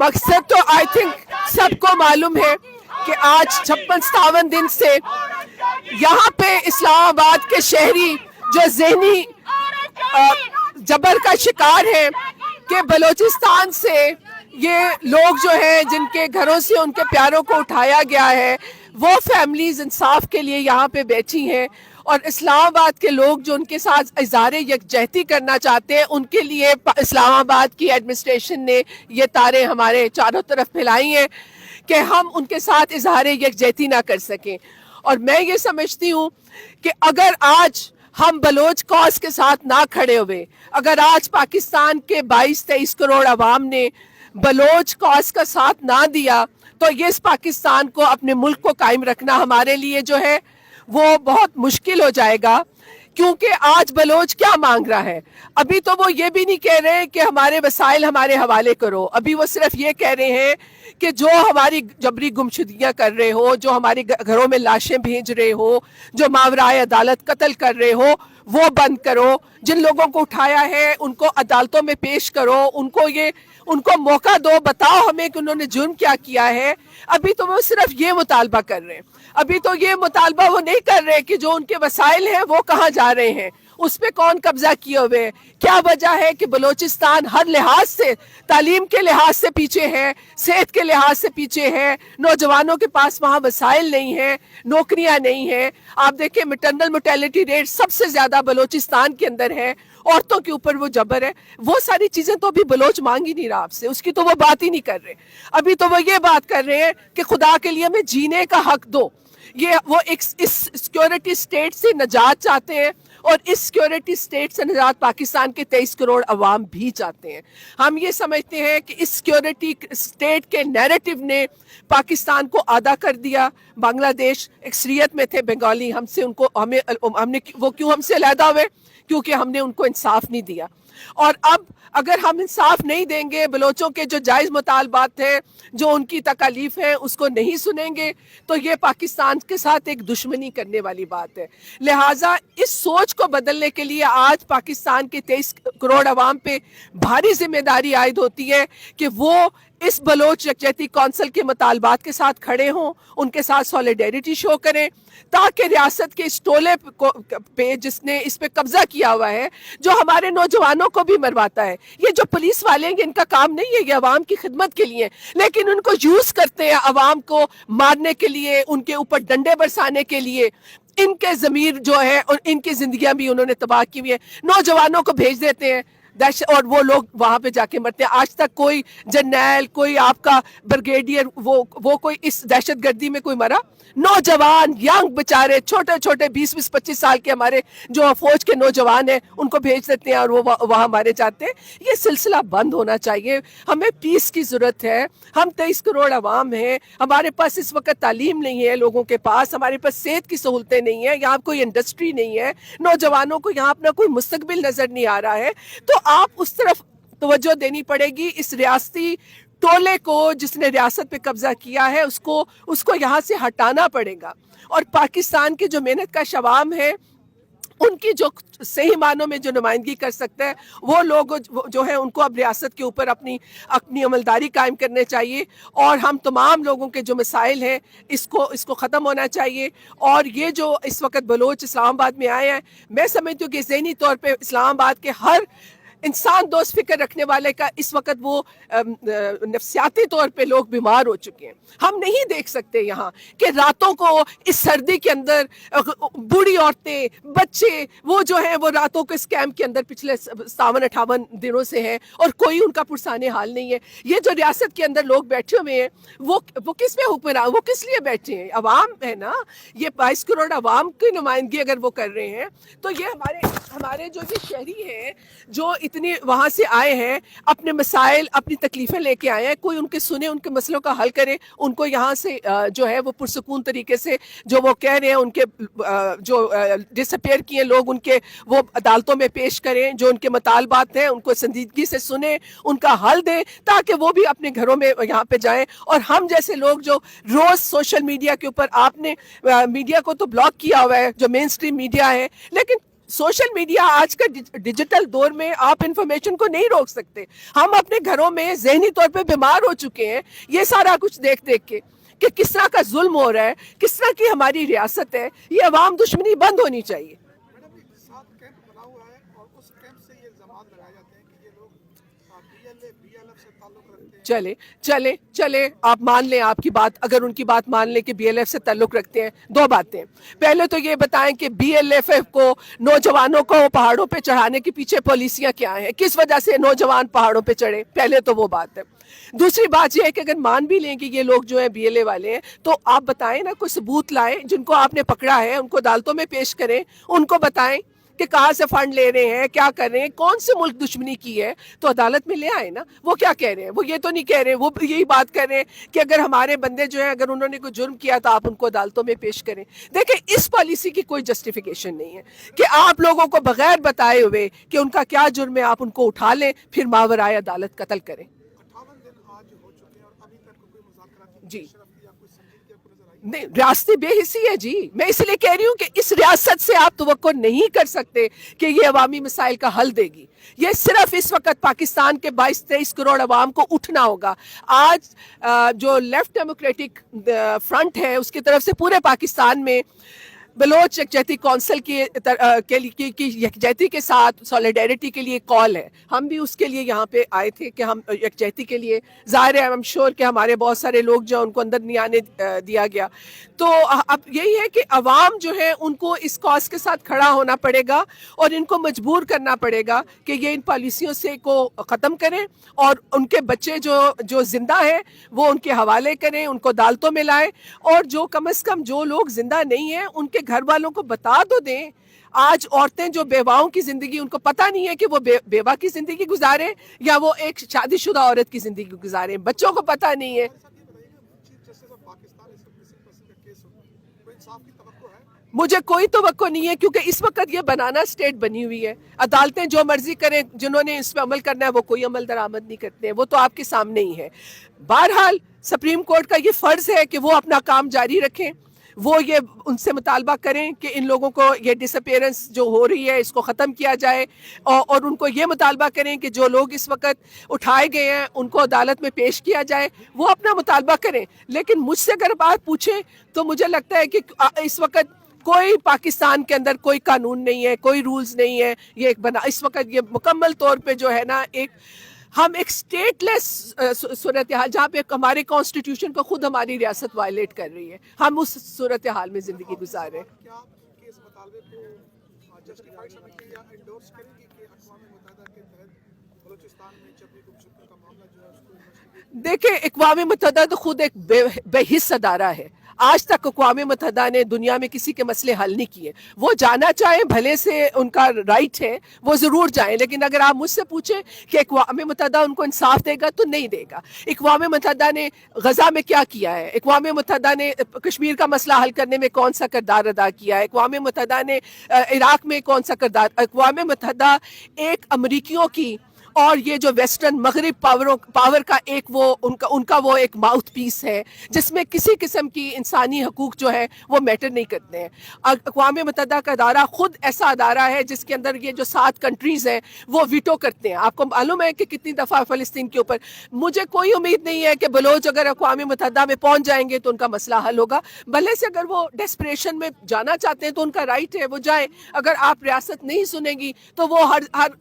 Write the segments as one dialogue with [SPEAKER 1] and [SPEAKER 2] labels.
[SPEAKER 1] مقصد تو I think سب کو معلوم ہے کہ آج 56-57 دن سے یہاں پہ اسلام آباد کے شہری جو ذہنی جبر کا شکار ہے کہ بلوچستان سے یہ لوگ جو ہیں جن کے گھروں سے ان کے پیاروں کو اٹھایا گیا ہے وہ فیملیز انصاف کے لیے یہاں پہ بیٹھی ہیں، اور اسلام آباد کے لوگ جو ان کے ساتھ اظہار یکجہتی کرنا چاہتے ہیں ان کے لیے اسلام آباد کی ایڈمنسٹریشن نے یہ تاریں ہمارے چاروں طرف پھیلائی ہیں کہ ہم ان کے ساتھ اظہار یکجہتی نہ کر سکیں۔ اور میں یہ سمجھتی ہوں کہ اگر آج ہم بلوچ کاز کے ساتھ نہ کھڑے ہوئے، اگر آج پاکستان کے 22-23 کروڑ عوام نے بلوچ کاز کا ساتھ نہ دیا تو یہ اس پاکستان کو، اپنے ملک کو قائم رکھنا ہمارے لیے جو ہے وہ بہت مشکل ہو جائے گا۔ کیونکہ آج بلوچ کیا مانگ رہا ہے؟ ابھی تو وہ یہ بھی نہیں کہہ رہے کہ ہمارے وسائل ہمارے حوالے کرو، ابھی وہ صرف یہ کہہ رہے ہیں کہ جو ہماری جبری گمشدگیاں کر رہے ہو، جو ہمارے گھروں میں لاشیں بھیج رہے ہو، جو ماورائے عدالت قتل کر رہے ہو وہ بند کرو، جن لوگوں کو اٹھایا ہے ان کو عدالتوں میں پیش کرو، ان کو موقع دو، بتاؤ ہمیں کہ انہوں نے جرم کیا کیا ہے۔ ابھی تو وہ صرف یہ مطالبہ کر رہے ہیں، ابھی تو یہ مطالبہ وہ نہیں کر رہے کہ جو ان کے وسائل ہیں وہ کہاں جا رہے ہیں، اس پہ کون قبضہ کیے ہوئے ہیں۔ کیا وجہ ہے کہ بلوچستان ہر لحاظ سے، تعلیم کے لحاظ سے پیچھے ہے، صحت کے لحاظ سے پیچھے ہے، نوجوانوں کے پاس وہاں وسائل نہیں ہیں، نوکریاں نہیں ہیں۔ آپ دیکھیں میٹرنل موٹیلٹی ریٹ سب سے زیادہ بلوچستان کے اندر ہے، عورتوں کے اوپر وہ جبر ہے، وہ ساری چیزیں تو ابھی بلوچ مانگ ہی نہیں رہا آپ سے، اس کی تو وہ بات ہی نہیں کر رہے۔ ابھی تو وہ یہ بات کر رہے ہیں کہ خدا کے لیے ہمیں جینے کا حق دو۔ وہ اس سیکیورٹی سٹیٹ سے نجات چاہتے ہیں، اور اس سیکیورٹی سٹیٹ سے نجات پاکستان کے 23 کروڑ عوام بھی چاہتے ہیں۔ ہم یہ سمجھتے ہیں کہ اس سیکیورٹی سٹیٹ کے نیریٹو نے پاکستان کو آدھا کر دیا۔ بنگلہ دیش اکثریت میں تھے بنگالی، وہ کیوں ہم سے علیحدہ ہوئے؟ کیونکہ ہم نے ان کو انصاف نہیں دیا۔ اور اب اگر ہم انصاف نہیں دیں گے، بلوچوں کے جو جائز مطالبات ہیں، جو ان کی تکالیف ہیں، اس کو نہیں سنیں گے تو یہ پاکستان کے ساتھ ایک دشمنی کرنے والی بات ہے۔ لہٰذا اس سوچ کو بدلنے کے لیے آج پاکستان کے 23 کروڑ عوام پہ بھاری ذمہ داری عائد ہوتی ہے کہ وہ اس بلوچ یکجہتی کونسل کے مطالبات کے ساتھ کھڑے ہوں، ان کے ساتھ سولیڈیرٹی شو کریں، تاکہ ریاست کے اس ٹولے پہ جس نے اس پہ قبضہ کیا ہوا ہے، جو ہمارے نوجوانوں کو بھی مرواتا ہے، یہ جو پولیس والے ہیں ان کا کام نہیں ہے، یہ عوام کی خدمت کے لیے، لیکن ان کو یوز کرتے ہیں عوام کو مارنے کے لیے، ان کے اوپر ڈنڈے برسانے کے لیے۔ ان کے ضمیر جو ہے اور ان کی زندگیاں بھی انہوں نے تباہ کی ہوئی ہیں، نوجوانوں کو بھیج دیتے ہیں اور وہ لوگ وہاں پہ جا کے مرتے ہیں۔ آج تک کوئی جرنیل، کوئی آپ کا بریگیڈیئر، وہ کوئی اس دہشت گردی میں کوئی مرا؟ نوجوان ینگ بچارے چھوٹے چھوٹے 20-25 سال کے ہمارے جو فوج کے نوجوان ہیں ان کو بھیج دیتے ہیں اور وہ وہاں مارے جاتے ہیں۔ یہ سلسلہ بند ہونا چاہیے۔ ہمیں پیس کی ضرورت ہے۔ ہم 23 کروڑ عوام ہیں، ہمارے پاس اس وقت تعلیم نہیں ہے لوگوں کے پاس، ہمارے پاس صحت کی سہولتیں نہیں ہیں، یہاں کوئی انڈسٹری نہیں ہے، نوجوانوں کو یہاں اپنا کوئی مستقبل نظر نہیں آ رہا ہے۔ تو آپ اس طرف توجہ دینی پڑے گی، اس ریاستی ٹولے کو جس نے ریاست پہ قبضہ کیا ہے اس کو یہاں سے ہٹانا پڑے گا۔ اور پاکستان کے جو محنت کش عوام ہے ان کی جو صحیح معنوں میں جو نمائندگی کر سکتا ہے وہ لوگ جو ہیں ان کو اب ریاست کے اوپر اپنی عملداری قائم کرنے چاہیے، اور ہم تمام لوگوں کے جو مسائل ہیں اس کو ختم ہونا چاہیے۔ اور یہ جو اس وقت بلوچ اسلام آباد میں آئے ہیں، میں سمجھتی ہوں کہ ذہنی طور پہ اسلام آباد کے ہر انسان دوست فکر رکھنے والے کا اس وقت وہ نفسیاتی طور پہ لوگ بیمار ہو چکے ہیں۔ ہم نہیں دیکھ سکتے یہاں کہ راتوں کو اس سردی کے اندر بوڑھی عورتیں، بچے، وہ جو ہیں وہ راتوں کو اس کیمپ کے اندر پچھلے 57-58 دنوں سے ہیں اور کوئی ان کا پرسان حال نہیں ہے۔ یہ جو ریاست کے اندر لوگ بیٹھے ہوئے ہیں وہ کس میں حکمران، وہ کس لیے بیٹھے ہیں؟ عوام ہے نا، یہ 22 کروڑ عوام کی نمائندگی اگر وہ کر رہے ہیں تو یہ ہمارے جو یہ شہری ہیں جو اتنے وہاں سے آئے ہیں، اپنے مسائل، اپنی تکلیفیں لے کے آئے ہیں، کوئی ان کے سنے، ان کے مسئلوں کا حل کرے، ان کو یہاں سے جو ہے وہ پرسکون طریقے سے جو وہ کہہ رہے ہیں ان کے جو ڈس اپیئر کیے لوگ ان کے وہ عدالتوں میں پیش کریں، جو ان کے مطالبات ہیں ان کو سنجیدگی سے سنیں، ان کا حل دیں، تاکہ وہ بھی اپنے گھروں میں یہاں پہ جائیں۔ اور ہم جیسے لوگ جو روز سوشل میڈیا کے اوپر، آپ نے میڈیا کو تو بلاک کیا ہوا ہے جو مین سٹریم میڈیا ہے، لیکن سوشل میڈیا آج کا ڈیجیٹل دور میں آپ انفارمیشن کو نہیں روک سکتے. ہم اپنے گھروں میں ذہنی طور پہ بیمار ہو چکے ہیں یہ سارا کچھ دیکھ دیکھ کے کہ کس طرح کا ظلم ہو رہا ہے, کس طرح کی ہماری ریاست ہے. یہ عوام دشمنی بند ہونی چاہیے.
[SPEAKER 2] میڈم ایک ساتھ کیمپ بنا ہوا ہے اور اس کیمپ سے یہ الزامات لگائے جاتے ہیں کہ یہ لوگ BLF سے تعلق رکھتے ہیں.
[SPEAKER 1] چلے آپ مان لیں آپ کی بات, اگر ان کی بات مان لیں کہ BLF سے تعلق رکھتے ہیں. دو باتیں, پہلے تو یہ بتائیں کہ BLF کو نوجوانوں کو پہاڑوں پہ چڑھانے کے پیچھے پالیسیاں کیا ہیں, کس وجہ سے نوجوان پہاڑوں پہ چڑھے, پہلے تو وہ بات ہے. دوسری بات یہ ہے کہ اگر مان بھی لیں کہ یہ لوگ جو ہیں BLA والے ہیں تو آپ بتائیں نا, کوئی ثبوت لائیں, جن کو آپ نے پکڑا ہے ان کو عدالتوں میں پیش کریں, ان کو بتائیں کہ کہاں سے فنڈ لے رہے ہیں, کیا کر رہے ہیں, کون سے ملک دشمنی کی ہے, تو عدالت میں لے آئے نا. وہ کیا کہہ رہے ہیں, وہ یہ تو نہیں کہہ رہے, وہ یہی بات کر رہے ہیں کہ اگر ہمارے بندے جو ہیں اگر انہوں نے کوئی جرم کیا تو آپ ان کو عدالتوں میں پیش کریں. دیکھیں اس پالیسی کی کوئی جسٹیفیکیشن نہیں ہے کہ آپ لوگوں کو بغیر بتائے ہوئے کہ ان کا کیا جرم ہے آپ ان کو اٹھا لیں پھر ماورائے عدالت قتل کریں.
[SPEAKER 2] 58 دن آج ہو چکے ہیں اور ابھی تک کوئی مذاکرات کی
[SPEAKER 1] جی
[SPEAKER 2] پیشرفت یا کوئی سنجیدگی آپ کو نظر آئی؟
[SPEAKER 1] نہیں, ریاستی بے حسی ہے جی. میں اس لیے کہہ رہی ہوں کہ اس ریاست سے آپ توقع نہیں کر سکتے کہ یہ عوامی مسائل کا حل دے گی. یہ صرف اس وقت پاکستان کے 22-23 کروڑ عوام کو اٹھنا ہوگا. آج جو لیفٹ ڈیموکریٹک فرنٹ ہے اس کی طرف سے پورے پاکستان میں بلوچ یکجہتی کونسل کی یکجہتی کے ساتھ سولیڈیرٹی کے لیے کال ہے. ہم بھی اس کے لیے یہاں پہ آئے تھے کہ ہم یکجہتی کے لیے, ظاہر ہے ہم شور کہ ہمارے بہت سارے لوگ جو ان کو اندر نہیں آنے دیا گیا. تو اب یہی ہے کہ عوام جو ہے ان کو اس کاز کے ساتھ کھڑا ہونا پڑے گا اور ان کو مجبور کرنا پڑے گا کہ یہ ان پالیسیوں سے کو ختم کریں اور ان کے بچے جو زندہ ہیں وہ ان کے حوالے کریں, ان کو عدالتوں میں لائیں, اور جو کم از کم جو لوگ زندہ نہیں ہیں ان کے گھر والوں کو بتا تو دیں. آج عورتیں جو بیواؤں کی زندگی, ان کو پتہ نہیں ہے کہ وہ بیوہ کی زندگی گزاریں یا وہ ایک شادی شدہ عورت کی زندگی گزاریں, بچوں کو پتہ نہیں ہے.
[SPEAKER 2] چیف جسٹس آف پاکستان اس وقت مسنگ پرسن کا کیس ہوگا, کوئی انصاف کی توقع ہے؟
[SPEAKER 1] مجھے کوئی توقع نہیں ہے کیونکہ اس وقت یہ بنانا اسٹیٹ بنی ہوئی ہے. عدالتیں جو مرضی کریں, جنہوں نے اس پہ عمل کرنا ہے وہ کوئی عمل درآمد نہیں کرتے ہیں, وہ تو آپ کے سامنے ہی ہے. بہرحال سپریم کورٹ کا یہ فرض ہے کہ وہ اپنا کام جاری رکھیں, وہ یہ ان سے مطالبہ کریں کہ ان لوگوں کو یہ ڈس اپیئرنس جو ہو رہی ہے اس کو ختم کیا جائے, اور ان کو یہ مطالبہ کریں کہ جو لوگ اس وقت اٹھائے گئے ہیں ان کو عدالت میں پیش کیا جائے. وہ اپنا مطالبہ کریں, لیکن مجھ سے اگر بات پوچھیں تو مجھے لگتا ہے کہ اس وقت کوئی پاکستان کے اندر کوئی قانون نہیں ہے, کوئی رولز نہیں ہے. یہ ایک اس وقت یہ مکمل طور پہ جو ہے نا ہم ایک اسٹیٹ لیس صورتحال, جہاں پہ ہمارے کانسٹیٹیوشن کو خود ہماری ریاست وائلیٹ کر رہی ہے, ہم اس صورتحال میں زندگی گزار رہے ہیں.
[SPEAKER 2] کیا آپ کے اس مطالبے کو جسٹیفائی سمجھتے ہیں یا انڈورس کریں گے کہ اقوام متحدہ کے تحت بلوچستان میں جبری گمشدگی کا معاملہ جو ہے اس کو انویسٹیگیٹ؟
[SPEAKER 1] دیکھیں اقوام متحدہ تو خود ایک بے حس ادارہ ہے. آج تک اقوام متحدہ نے دنیا میں کسی کے مسئلے حل نہیں کیے. وہ جانا چاہیں بھلے سے ان کا رائٹ ہے, وہ ضرور جائیں, لیکن اگر آپ مجھ سے پوچھیں کہ اقوام متحدہ ان کو انصاف دے گا تو نہیں دے گا. اقوام متحدہ نے غزہ میں کیا کیا ہے, اقوام متحدہ نے کشمیر کا مسئلہ حل کرنے میں کون سا کردار ادا کیا ہے, اقوام متحدہ نے عراق میں کون سا کردار. اقوام متحدہ ایک امریکیوں کی اور یہ جو ویسٹرن مغرب پاور کا ایک وہ ان کا وہ ایک ماؤتھ پیس ہے جس میں کسی قسم کی انسانی حقوق جو ہے وہ میٹر نہیں کرتے ہیں. اقوام متحدہ کا ادارہ خود ایسا ادارہ ہے جس کے اندر یہ جو 7 کنٹریز ہیں وہ ویٹو کرتے ہیں. آپ کو معلوم ہے کہ کتنی دفعہ فلسطین کے اوپر. مجھے کوئی امید نہیں ہے کہ بلوچ اگر اقوام متحدہ میں پہنچ جائیں گے تو ان کا مسئلہ حل ہوگا. بھلے سے اگر وہ ڈیسپریشن میں جانا چاہتے ہیں تو ان کا رائٹ ہے, وہ جائیں. اگر آپ ریاست نہیں سنیں گی تو وہ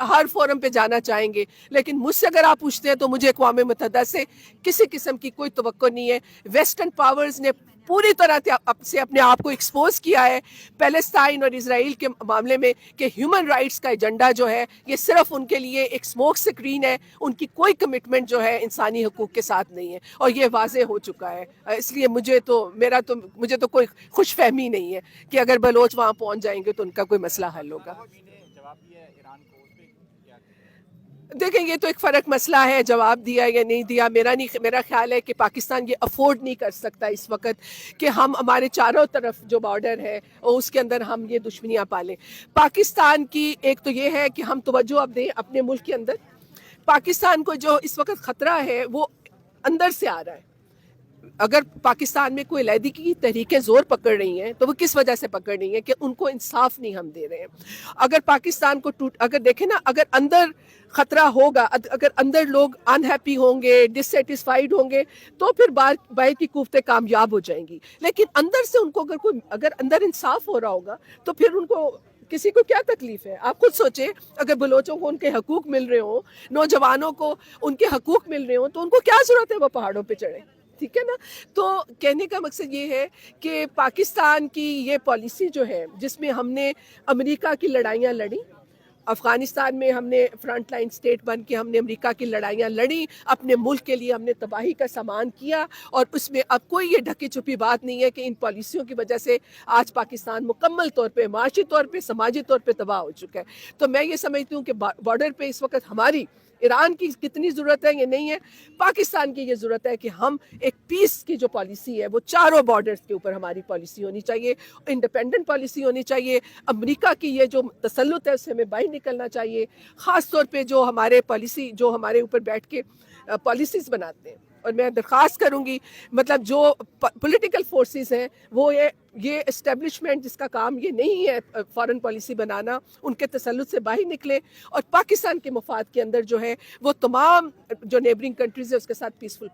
[SPEAKER 1] ہر فورم پہ جانا چاہیں گے. لیکن مجھ سے اگر آپ پوچھتے ہیں تو مجھے اقوام متحدہ سے کسی قسم کی کوئی توقع نہیں ہے. ویسٹرن پاورز نے پوری طرح سے اپنے آپ کو ایکسپوز کیا ہے پیلسٹائن اور اسرائیل کے معاملے میں کہ ہیومن رائٹس کا ایجنڈا جو ہے یہ صرف ان کے لیے ایک سموک سکرین ہے. ان کی کوئی کمٹمنٹ جو ہے انسانی حقوق کے ساتھ نہیں ہے, اور یہ واضح ہو چکا ہے. اس لیے مجھے تو کوئی خوش فہمی نہیں ہے کہ اگر بلوچ وہاں پہنچ جائیں گے تو ان کا کوئی مسئلہ حل ہوگا. دیکھیں یہ تو ایک فرق مسئلہ ہے, جواب دیا یا نہیں دیا. میرا خیال ہے کہ پاکستان یہ افورڈ نہیں کر سکتا اس وقت کہ ہم ہمارے چاروں طرف جو بارڈر ہے اور اس کے اندر ہم یہ دشمنیاں پالیں. پاکستان کی ایک تو یہ ہے کہ ہم توجہ اب دیں اپنے ملک کے اندر. پاکستان کو جو اس وقت خطرہ ہے وہ اندر سے آ رہا ہے. اگر پاکستان میں کوئی علیحدگی کی تحریکیں زور پکڑ رہی ہیں تو وہ کس وجہ سے پکڑ رہی ہیں کہ ان کو انصاف نہیں ہم دے رہے ہیں. اگر پاکستان کو اگر دیکھیں نا, اگر اندر خطرہ ہوگا, اگر اندر لوگ انہیپی ہوں گے, ڈسسیٹسفائیڈ ہوں گے, تو پھر باہر کی قوتیں کامیاب ہو جائیں گی. لیکن اندر سے ان کو اگر اندر انصاف ہو رہا ہوگا تو پھر ان کو کسی کو کیا تکلیف ہے. آپ خود سوچیں, اگر بلوچوں کو ان کے حقوق مل رہے ہوں, نوجوانوں کو ان کے حقوق مل رہے ہوں, تو ان کو کیا ضرورت ہے وہ پہاڑوں پہ چڑھیں. ٹھیک ہے نا. تو کہنے کا مقصد یہ ہے کہ پاکستان کی یہ پالیسی جو ہے, جس میں ہم نے امریکہ کی لڑائیاں لڑی, افغانستان میں ہم نے فرنٹ لائن سٹیٹ بن کے ہم نے امریکہ کی لڑائیاں لڑی, اپنے ملک کے لیے ہم نے تباہی کا سامان کیا, اور اس میں اب کوئی یہ ڈھکی چھپی بات نہیں ہے کہ ان پالیسیوں کی وجہ سے آج پاکستان مکمل طور پہ, معاشی طور پہ, سماجی طور پہ تباہ ہو چکا ہے. تو میں یہ سمجھتی ہوں کہ بارڈر پہ اس وقت ہماری ایران کی کتنی ضرورت ہے یہ نہیں ہے, پاکستان کی یہ ضرورت ہے کہ ہم ایک پیس کی جو پالیسی ہے وہ چاروں بارڈرز کے اوپر ہماری پالیسی ہونی چاہیے, انڈیپینڈنٹ پالیسی ہونی چاہیے. امریکہ کی یہ جو تسلط ہے اس سے ہمیں باہر نکلنا چاہیے, خاص طور پہ جو ہمارے پالیسی جو ہمارے اوپر بیٹھ کے پالیسیز بناتے ہیں. اور میں درخواست کروں گی, مطلب جو پولیٹیکل فورسز ہیں وہ یہ اسٹیبلشمنٹ جس کا کام یہ نہیں ہے فارن پالیسی بنانا, ان کے تسلط سے باہر نکلے اور پاکستان کے مفاد کے اندر جو ہے وہ تمام جو نیبرنگ کنٹریز ہے اس کے ساتھ پیسفل